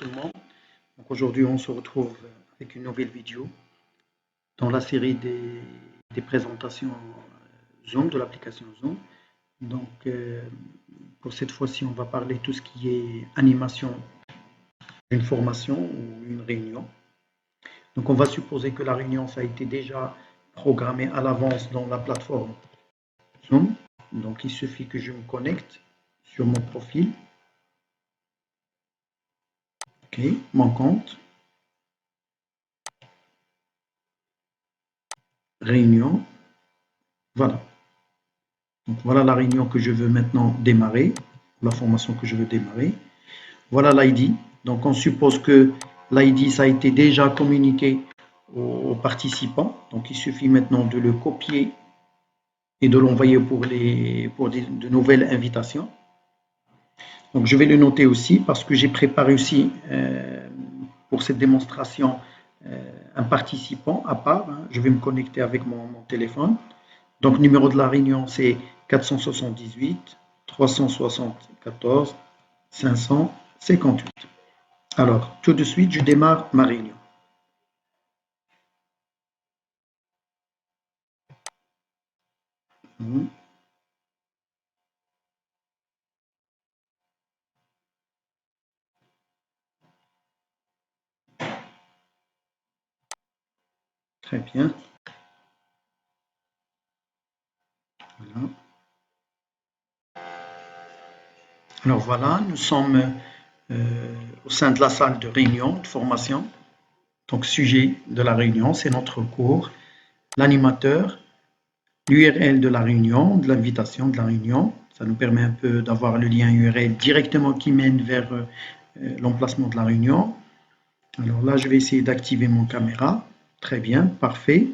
tout le monde. Donc aujourd'hui, on se retrouve avec une nouvelle vidéo dans la série des présentations Zoom, de l'application Zoom. Donc pour cette fois-ci, on va parler de tout ce qui est animation d'une formation ou une réunion. Donc on va supposer que la réunion, ça a été déjà programmé à l'avance dans la plateforme Zoom. Donc il suffit que je me connecte sur mon profil. OK, mon compte. Réunion. Voilà. Donc voilà la réunion que je veux maintenant démarrer, la formation que je veux démarrer. Voilà l'ID. Donc on suppose que l'ID ça a été déjà communiqué aux participants. Donc il suffit maintenant de le copier et de l'envoyer pour de nouvelles invitations. Donc je vais le noter aussi parce que j'ai préparé aussi pour cette démonstration un participant à part. Je vais me connecter avec mon téléphone. Donc numéro de la réunion c'est 478 374 558. Alors tout de suite je démarre ma réunion. Très bien. Voilà. Alors voilà, nous sommes au sein de la salle de réunion, de formation. Donc sujet de la réunion, c'est notre cours, l'animateur, l'URL de la réunion, de l'invitation de la réunion. Ça nous permet un peu d'avoir le lien URL directement qui mène vers l'emplacement de la réunion. Alors là, je vais essayer d'activer mon caméra. Très bien, parfait.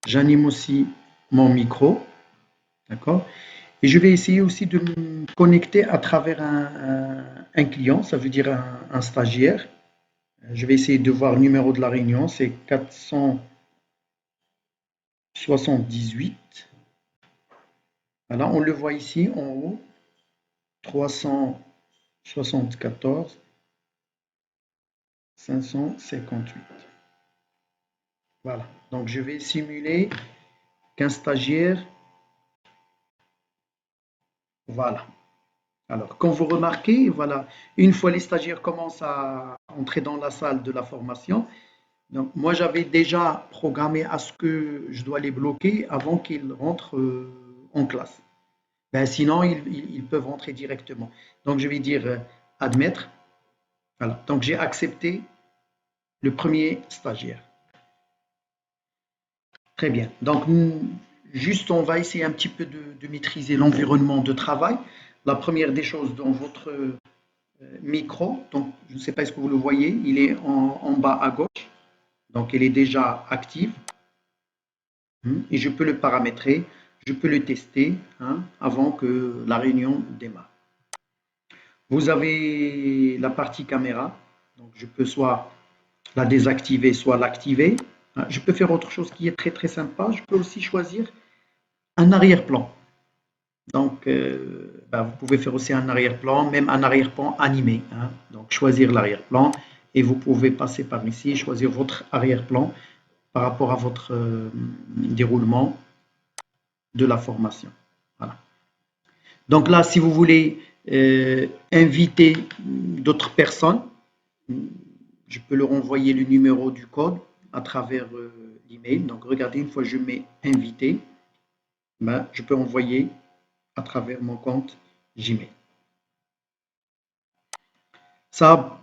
J'anime aussi mon micro. D'accord. Et je vais essayer aussi de me connecter à travers un client, ça veut dire un stagiaire. Je vais essayer de voir le numéro de la réunion, c'est 478. Voilà, on le voit ici en haut, 374 558. Voilà, donc je vais simuler qu'un stagiaire. Voilà. Alors, comme vous remarquez, voilà, une fois les stagiaires commencent à entrer dans la salle de la formation, donc moi j'avais déjà programmé à ce que je dois les bloquer avant qu'ils rentrent en classe. Ben, sinon, ils peuvent rentrer directement. Donc je vais dire admettre. Voilà. Donc j'ai accepté le premier stagiaire. Très bien. Donc juste on va essayer un petit peu de maîtriser l'environnement de travail. La première des choses dans votre micro, donc je ne sais pas est-ce que vous le voyez, il est en bas à gauche, donc il est déjà actif et je peux le paramétrer, je peux le tester avant que la réunion démarre. Vous avez la partie caméra, donc je peux soit la désactiver, soit l'activer. Je peux faire autre chose qui est très très sympa, je peux aussi choisir un arrière-plan. Donc, vous pouvez faire aussi un arrière-plan, même un arrière-plan animé. Donc, choisir l'arrière-plan et vous pouvez passer par ici, choisir votre arrière-plan par rapport à votre déroulement de la formation. Voilà. Donc là, si vous voulez inviter d'autres personnes, je peux leur envoyer le numéro du code à travers l'email. Donc, regardez, une fois que je mets invité, je peux envoyer à travers mon compte Gmail. Ça,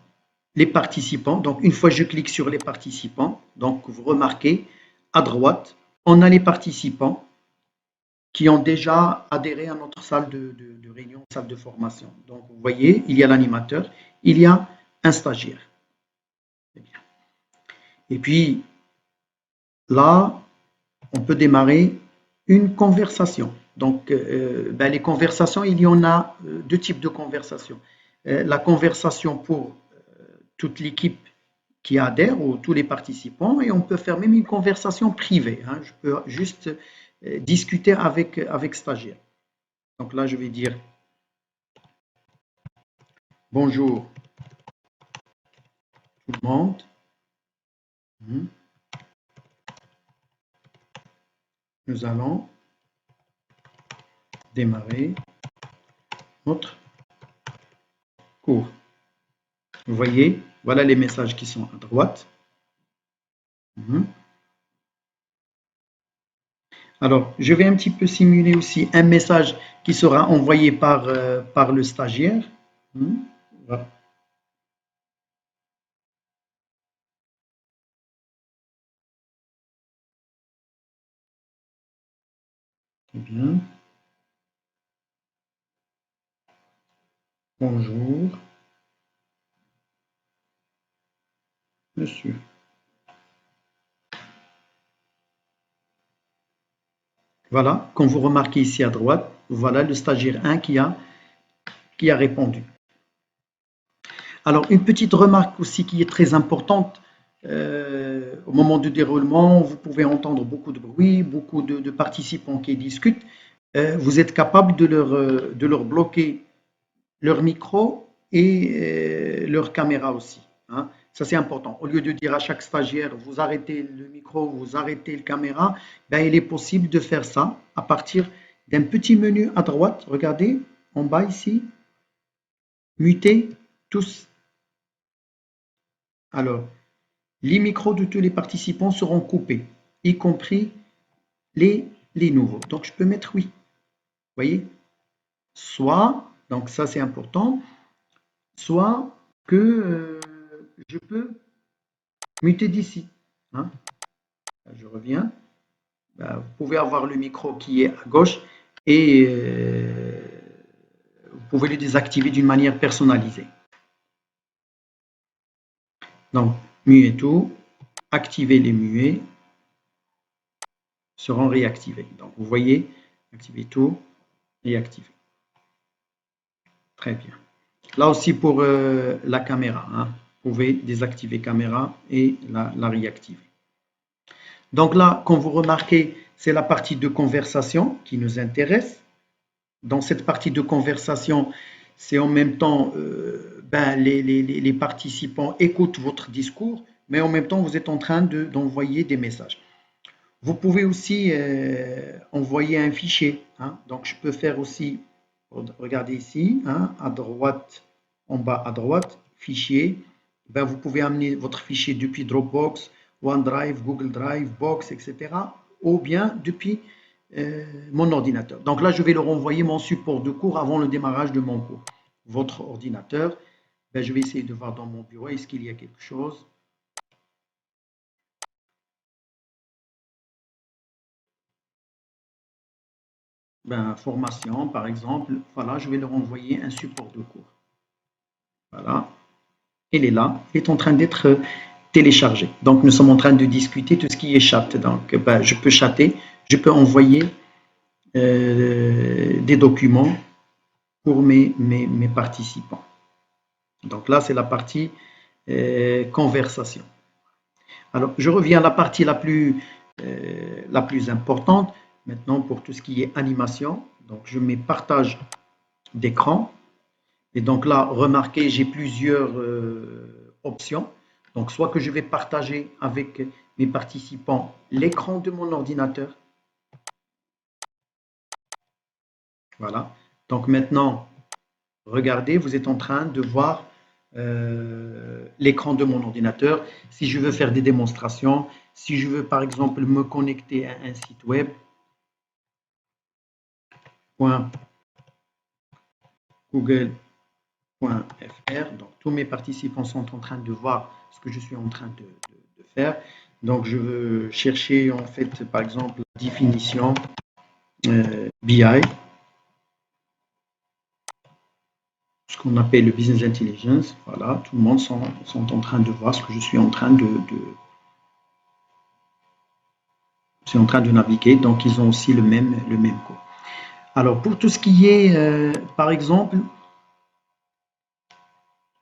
les participants, donc une fois que je clique sur les participants, donc vous remarquez à droite, on a les participants qui ont déjà adhéré à notre salle de réunion, salle de formation. Donc vous voyez, il y a l'animateur, il y a un stagiaire. Et puis là, on peut démarrer une conversation. Donc, les conversations, il y en a deux types de conversations. La conversation pour toute l'équipe qui adhère ou tous les participants, et on peut faire même une conversation privée. Je peux juste discuter avec stagiaire. Donc là, je vais dire bonjour tout le monde. Nous allons démarrer notre cours. Vous voyez, voilà les messages qui sont à droite. Alors, je vais un petit peu simuler aussi un message qui sera envoyé par le stagiaire. Voilà. Très bien. Bonjour, monsieur. Voilà, comme vous remarquez ici à droite, voilà le stagiaire 1 qui a répondu. Alors, une petite remarque aussi qui est très importante, au moment du déroulement, vous pouvez entendre beaucoup de bruit, beaucoup de participants qui discutent. Vous êtes capable de leur bloquer leur micro et leur caméra aussi. Hein. Ça, c'est important. Au lieu de dire à chaque stagiaire, vous arrêtez le micro, vous arrêtez la caméra, ben, il est possible de faire ça à partir d'un petit menu à droite. Regardez, en bas ici, muter tous. Alors, les micros de tous les participants seront coupés, y compris les nouveaux. Donc, je peux mettre oui. Vous voyez? Soit, donc ça c'est important, soit que je peux muter d'ici. Hein. Je reviens. Ben, vous pouvez avoir le micro qui est à gauche et vous pouvez le désactiver d'une manière personnalisée. Donc, muet tout, activer les muets seront réactivés. Donc, vous voyez, activer tout, réactiver. Très bien. Là aussi pour la caméra, hein. Vous pouvez désactiver caméra et la réactiver. Donc là, comme vous remarquez, c'est la partie de conversation qui nous intéresse. Dans cette partie de conversation, c'est en même temps, les participants écoutent votre discours, mais en même temps, vous êtes en train d'envoyer des messages. Vous pouvez aussi envoyer un fichier. Hein. Donc, je peux faire aussi, regardez ici, hein, à droite, en bas à droite, fichier. Ben, vous pouvez amener votre fichier depuis Dropbox, OneDrive, Google Drive, Box, etc. Ou bien depuis mon ordinateur. Donc là, je vais leur envoyer mon support de cours avant le démarrage de mon cours. Votre ordinateur, ben, je vais essayer de voir dans mon bureau, est-ce qu'il y a quelque chose? Ben, formation, par exemple, voilà, je vais leur envoyer un support de cours. Voilà, il est là, il est en train d'être téléchargé. Donc, nous sommes en train de discuter tout ce qui est chat. Donc, ben, je peux chatter, je peux envoyer des documents pour mes participants. Donc là, c'est la partie conversation. Alors, je reviens à la partie la plus importante. Maintenant, pour tout ce qui est animation, donc je mets partage d'écran. Et donc là, remarquez, j'ai plusieurs options. Donc, soit que je vais partager avec mes participants l'écran de mon ordinateur. Voilà. Donc maintenant, regardez, vous êtes en train de voir l'écran de mon ordinateur. Si je veux faire des démonstrations, si je veux par exemple me connecter à un site web, .google.fr. Donc, tous mes participants sont en train de voir ce que je suis en train de faire. Donc, je veux chercher en fait, par exemple, la définition BI, ce qu'on appelle le business intelligence. Voilà, tout le monde sont en train de voir ce que je suis en train de naviguer. Donc, ils ont aussi le même cours. Alors, pour tout ce qui est, par exemple,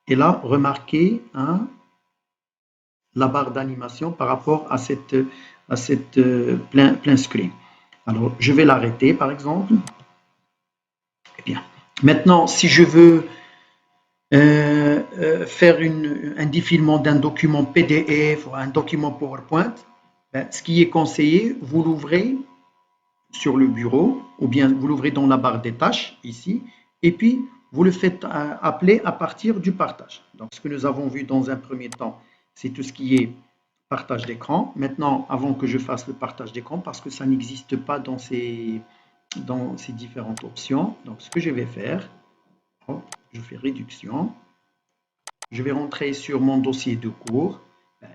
et là, remarquez, hein, la barre d'animation par rapport à cette plein screen. Alors, je vais l'arrêter, par exemple. Bien. Maintenant, si je veux faire un défilement d'un document PDF ou un document PowerPoint, ben, ce qui est conseillé, vous l'ouvrez sur le bureau ou bien vous l'ouvrez dans la barre des tâches ici et puis vous le faites appeler à partir du partage. Donc ce que nous avons vu dans un premier temps, c'est tout ce qui est partage d'écran. Maintenant, avant que je fasse le partage d'écran, parce que ça n'existe pas dans ces différentes options, donc ce que je vais faire, je fais réduction, je vais rentrer sur mon dossier de cours.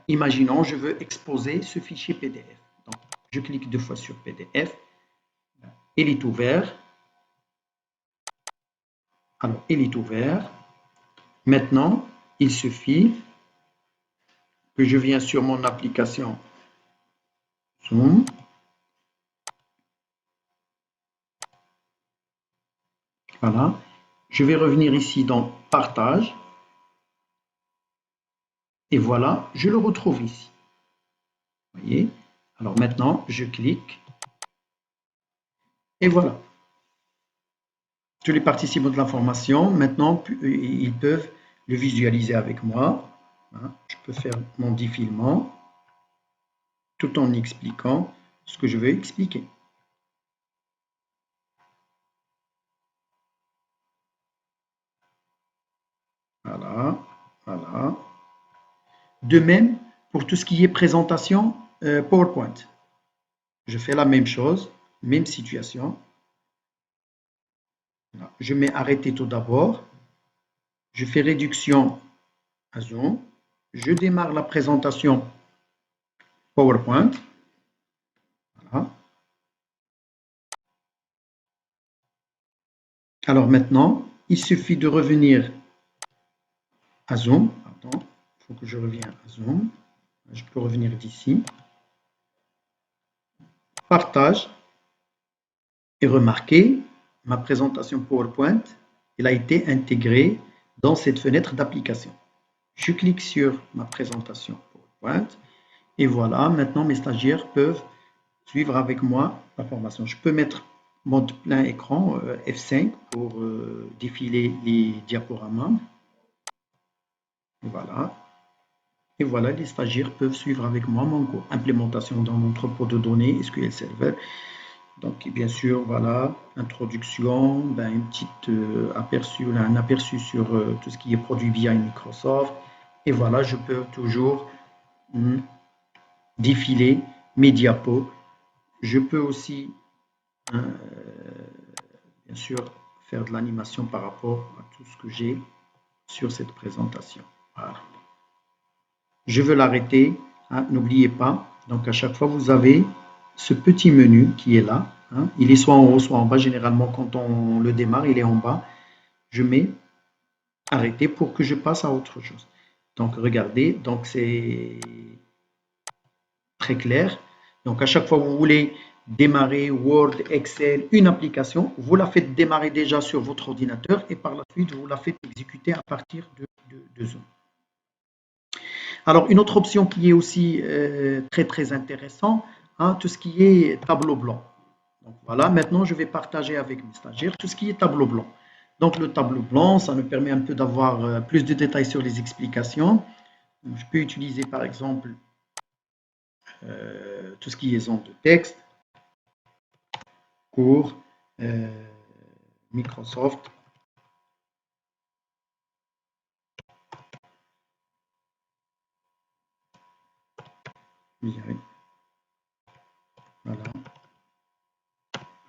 Imaginons, je veux exposer ce fichier PDF. Donc, je clique 2 fois sur PDF. Il est ouvert. Alors, il est ouvert. Maintenant, il suffit que je vienne sur mon application Zoom. Voilà. Je vais revenir ici dans Partage. Et voilà, je le retrouve ici. Vous voyez? Alors maintenant, je clique. Et voilà. Tous les participants de la formation, maintenant, ils peuvent le visualiser avec moi. Je peux faire mon défilement tout en expliquant ce que je veux expliquer. Voilà, voilà. De même, pour tout ce qui est présentation PowerPoint, je fais la même chose, même situation. Je mets arrêter tout d'abord. Je fais réduction à zoom. Je démarre la présentation PowerPoint. Voilà. Alors maintenant, il suffit de revenir à Zoom. Pardon, il faut que je revienne à Zoom. Je peux revenir d'ici. Partage. Et remarquez, ma présentation PowerPoint, elle a été intégrée dans cette fenêtre d'application. Je clique sur ma présentation PowerPoint. Et voilà, maintenant mes stagiaires peuvent suivre avec moi la formation. Je peux mettre mode plein écran F5 pour défiler les diaporamas. Voilà. Et voilà, les stagiaires peuvent suivre avec moi mon cours. Implémentation dans l'entrepôt de données, SQL Server. Donc, bien sûr, voilà, introduction, ben, une petite aperçu, un aperçu sur tout ce qui est produit via Microsoft. Et voilà, je peux toujours défiler mes diapos. Je peux aussi, bien sûr, faire de l'animation par rapport à tout ce que j'ai sur cette présentation. Voilà. Je veux l'arrêter, hein, n'oubliez pas. Donc, à chaque fois, vous avez ce petit menu qui est là. Hein. Il est soit en haut, soit en bas. Généralement, quand on le démarre, il est en bas. Je mets arrêter pour que je passe à autre chose. Donc, regardez. Donc, c'est très clair. Donc, à chaque fois que vous voulez démarrer Word, Excel, une application, vous la faites démarrer déjà sur votre ordinateur et par la suite, vous la faites exécuter à partir de Zoom. Alors, une autre option qui est aussi très intéressante, hein, tout ce qui est tableau blanc. Donc voilà, maintenant je vais partager avec mes stagiaires tout ce qui est tableau blanc. Donc le tableau blanc, ça nous permet un peu d'avoir plus de détails sur les explications. Donc, je peux utiliser par exemple tout ce qui est zone de texte, cours, Microsoft. Voilà.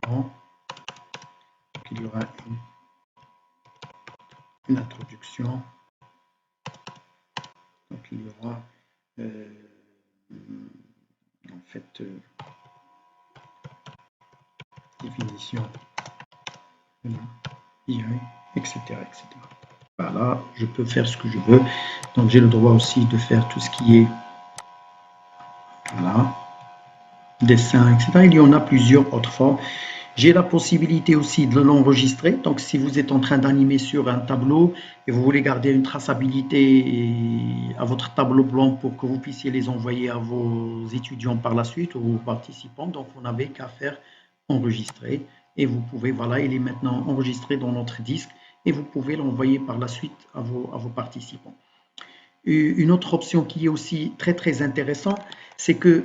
Bon. Donc, il y aura une introduction. Donc il y aura en fait définition, etc., etc. Voilà, je peux faire ce que je veux. Donc j'ai le droit aussi de faire tout ce qui est voilà, dessin, etc. Il y en a plusieurs autres formes. J'ai la possibilité aussi de l'enregistrer. Donc si vous êtes en train d'animer sur un tableau et vous voulez garder une traçabilité à votre tableau blanc pour que vous puissiez les envoyer à vos étudiants par la suite ou aux participants, donc vous n'avez qu'à faire enregistrer et vous pouvez, voilà, il est maintenant enregistré dans notre disque et vous pouvez l'envoyer par la suite à vos participants. Une autre option qui est aussi très intéressante, c'est que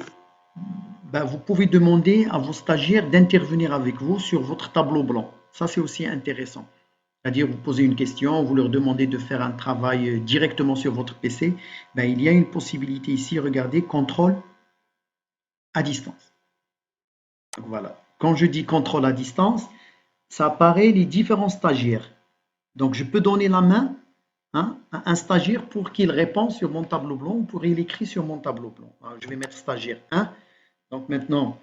vous pouvez demander à vos stagiaires d'intervenir avec vous sur votre tableau blanc. Ça, c'est aussi intéressant. C'est-à-dire, vous posez une question, vous leur demandez de faire un travail directement sur votre PC. Il y a une possibilité ici, regardez, contrôle à distance. Donc, voilà. Quand je dis contrôle à distance, ça apparaît les différents stagiaires. Donc, je peux donner la main à un stagiaire pour qu'il réponde sur mon tableau blanc ou pour qu'il écrit sur mon tableau blanc. Alors, je vais mettre stagiaire 1. Donc, maintenant,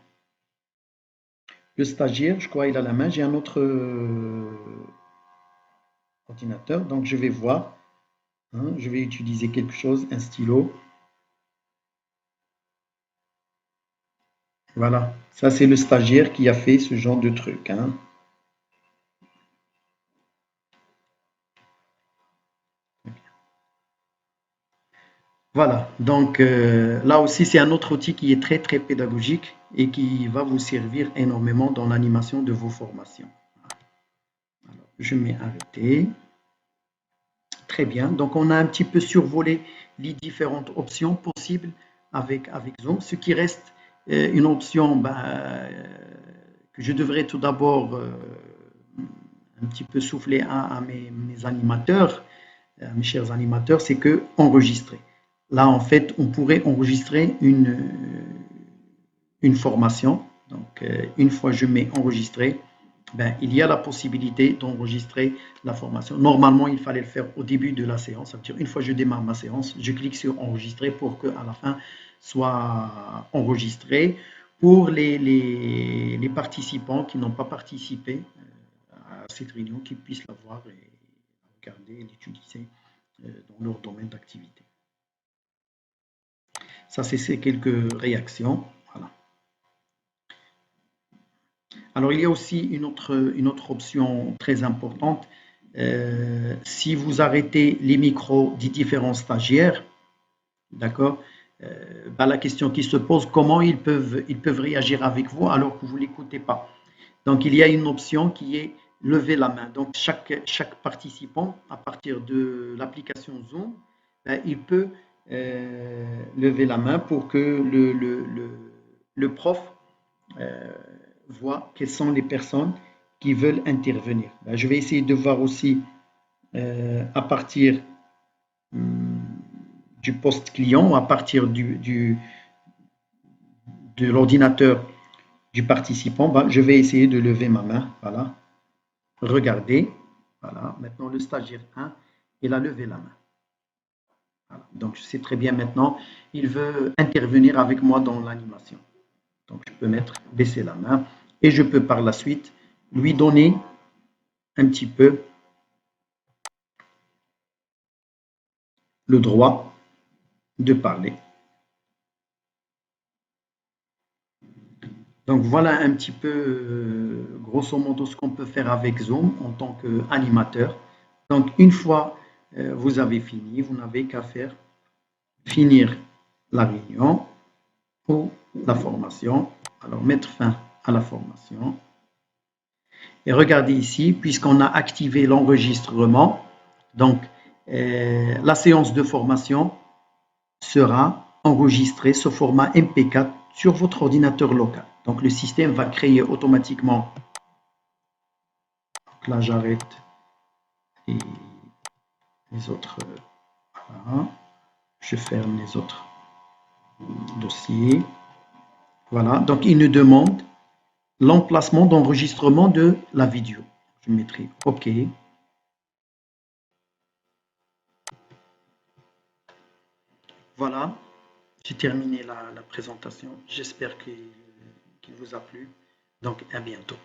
le stagiaire, je crois, il a la main. J'ai un autre ordinateur. Donc, je vais voir. Je vais utiliser quelque chose, un stylo. Voilà. Ça, c'est le stagiaire qui a fait ce genre de truc. Voilà. Donc, là aussi, c'est un autre outil qui est très pédagogique et qui va vous servir énormément dans l'animation de vos formations. Alors, je mets arrêter. Très bien. Donc, on a un petit peu survolé les différentes options possibles avec Zoom. Ce qui reste une option que je devrais tout d'abord un petit peu souffler à mes animateurs, à mes chers animateurs, c'est que enregistrer. Là, en fait, on pourrait enregistrer une formation. Donc, une fois je mets enregistrer, il y a la possibilité d'enregistrer la formation. Normalement, il fallait le faire au début de la séance. Ça veut dire, une fois que je démarre ma séance, je clique sur enregistrer pour qu'à la fin soit enregistré. Pour les participants qui n'ont pas participé à cette réunion, qui puissent la voir et regarder et l'utiliser dans leur domaine d'activité. Ça, c'est ces quelques réactions. Voilà. Alors, il y a aussi une autre option très importante. Si vous arrêtez les micros des différents stagiaires, d'accord, la question qui se pose, comment ils peuvent réagir avec vous alors que vous ne l'écoutez pas. Donc, il y a une option qui est lever la main. Donc, chaque participant, à partir de l'application Zoom, il peut lever la main pour que le prof voit quelles sont les personnes qui veulent intervenir. Je vais essayer de voir aussi à partir du poste client, à partir de l'ordinateur du participant, je vais essayer de lever ma main. Voilà. Regardez. Voilà. Maintenant, le stagiaire 1, il a levé la main. Voilà. Donc, je sais très bien maintenant, il veut intervenir avec moi dans l'animation. Donc, je peux baisser la main et je peux par la suite lui donner un petit peu le droit de parler. Donc voilà un petit peu, grosso modo, ce qu'on peut faire avec Zoom en tant qu'animateur. Donc une fois vous avez fini, vous n'avez qu'à faire finir la réunion ou la formation. Alors mettre fin à la formation. Et regardez ici, puisqu'on a activé l'enregistrement, donc la séance de formation sera enregistrée sous format MP4 sur votre ordinateur local. Donc le système va créer automatiquement. Donc là, j'arrête les autres. Voilà. Je ferme les autres dossiers. Voilà. Donc il nous demande l'emplacement d'enregistrement de la vidéo. Je mettrai OK. Voilà. J'ai terminé la présentation. J'espère qu'il vous a plu. Donc à bientôt.